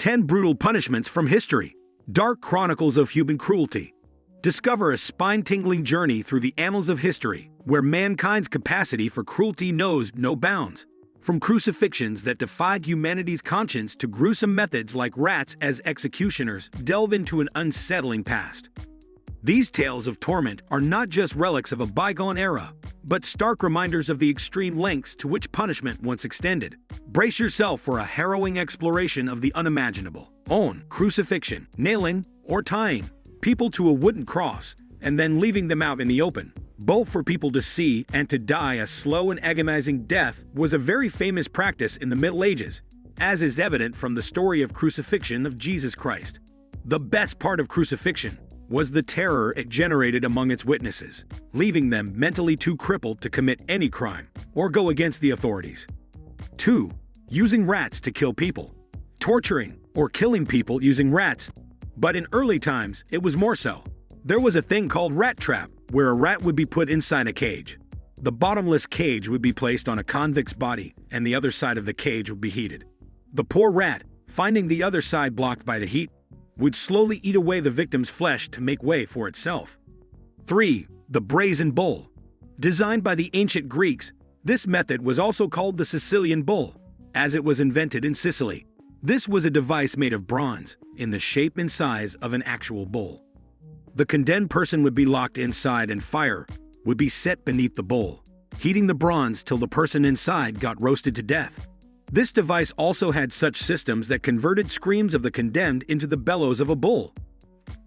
10 Brutal Punishments from History. Dark Chronicles of Human Cruelty. Discover a spine-tingling journey through the annals of history, where mankind's capacity for cruelty knows no bounds. From crucifixions that defied humanity's conscience to gruesome methods like rats as executioners, delve into an unsettling past. These tales of torment are not just relics of a bygone era, but stark reminders of the extreme lengths to which punishment once extended. Brace yourself for a harrowing exploration of the unimaginable. Own crucifixion, nailing, or tying people to a wooden cross, and then leaving them out in the open, both for people to see and to die a slow and agonizing death, was a very famous practice in the Middle Ages, as is evident from the story of crucifixion of Jesus Christ. The best part of crucifixion was the terror it generated among its witnesses, leaving them mentally too crippled to commit any crime or go against the authorities. 2. Using rats to kill people. Torturing or killing people using rats. But in early times, it was more so. There was a thing called rat trap, where a rat would be put inside a cage. The bottomless cage would be placed on a convict's body, and the other side of the cage would be heated. The poor rat, finding the other side blocked by the heat, would slowly eat away the victim's flesh to make way for itself. 3. The brazen bull. Designed by the ancient Greeks, this method was also called the Sicilian bull, as it was invented in Sicily. This was a device made of bronze, in the shape and size of an actual bull. The condemned person would be locked inside, and fire would be set beneath the bull, heating the bronze till the person inside got roasted to death. This device also had such systems that converted screams of the condemned into the bellows of a bull.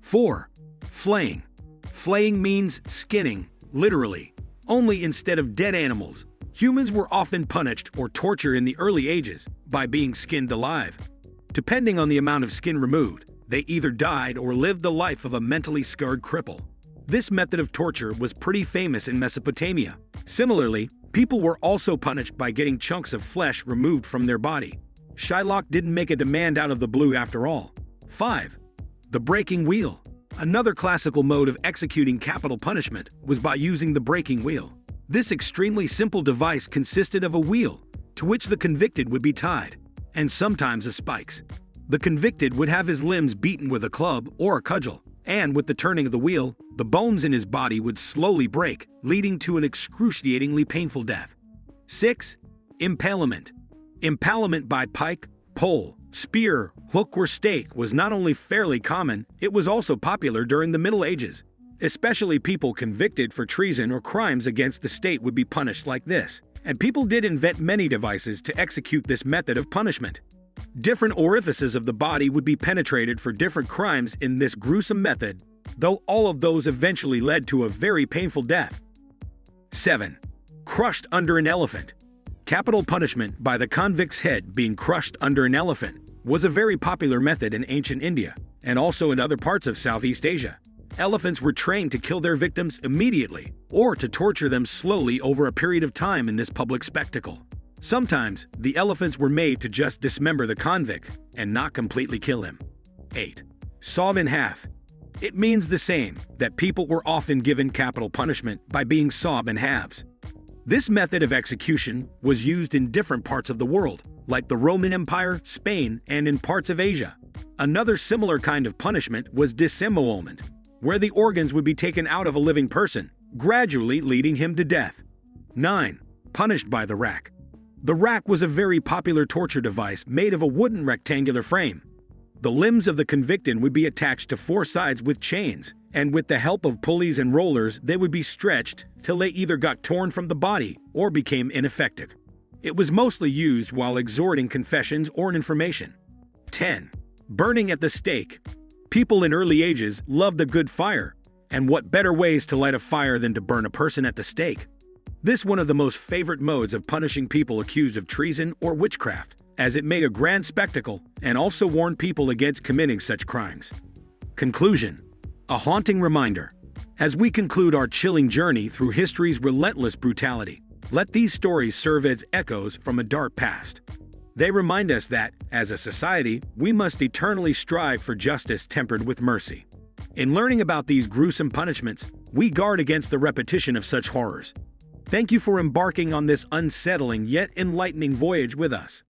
4. Flaying. Flaying means skinning, literally. Only instead of dead animals, humans were often punished or tortured in the early ages by being skinned alive. Depending on the amount of skin removed, they either died or lived the life of a mentally scarred cripple. This method of torture was pretty famous in Mesopotamia. Similarly, people were also punished by getting chunks of flesh removed from their body. Shylock didn't make a demand out of the blue after all. 5. The breaking wheel. Another classical mode of executing capital punishment was by using the breaking wheel. This extremely simple device consisted of a wheel, to which the convicted would be tied, and sometimes of spikes. The convicted would have his limbs beaten with a club or a cudgel, and with the turning of the wheel, the bones in his body would slowly break, leading to an excruciatingly painful death. 6. Impalement. Impalement by pike, pole, spear, hook, or stake was not only fairly common, it was also popular during the Middle Ages. Especially people convicted for treason or crimes against the state would be punished like this, and people did invent many devices to execute this method of punishment. Different orifices of the body would be penetrated for different crimes in this gruesome method, though all of those eventually led to a very painful death. 7. Crushed under an elephant. Capital punishment by the convict's head being crushed under an elephant was a very popular method in ancient India, and also in other parts of Southeast Asia. Elephants were trained to kill their victims immediately, or to torture them slowly over a period of time in this public spectacle. Sometimes, the elephants were made to just dismember the convict and not completely kill him. 8. Sawed in half. It means the same, that people were often given capital punishment by being sawed in halves. This method of execution was used in different parts of the world, like the Roman Empire, Spain, and in parts of Asia. Another similar kind of punishment was disembowelment, where the organs would be taken out of a living person, gradually leading him to death. 9. Punished by the rack. The rack was a very popular torture device made of a wooden rectangular frame. The limbs of the convicted would be attached to four sides with chains, and with the help of pulleys and rollers, they would be stretched till they either got torn from the body or became ineffective. It was mostly used while extorting confessions or information. 10. Burning at the stake. People in early ages loved a good fire, and what better ways to light a fire than to burn a person at the stake? This one of the most favorite modes of punishing people accused of treason or witchcraft, as it made a grand spectacle and also warned people against committing such crimes. Conclusion. A haunting reminder. As we conclude our chilling journey through history's relentless brutality, let these stories serve as echoes from a dark past. They remind us that, as a society, we must eternally strive for justice tempered with mercy. In learning about these gruesome punishments, we guard against the repetition of such horrors. Thank you for embarking on this unsettling yet enlightening voyage with us.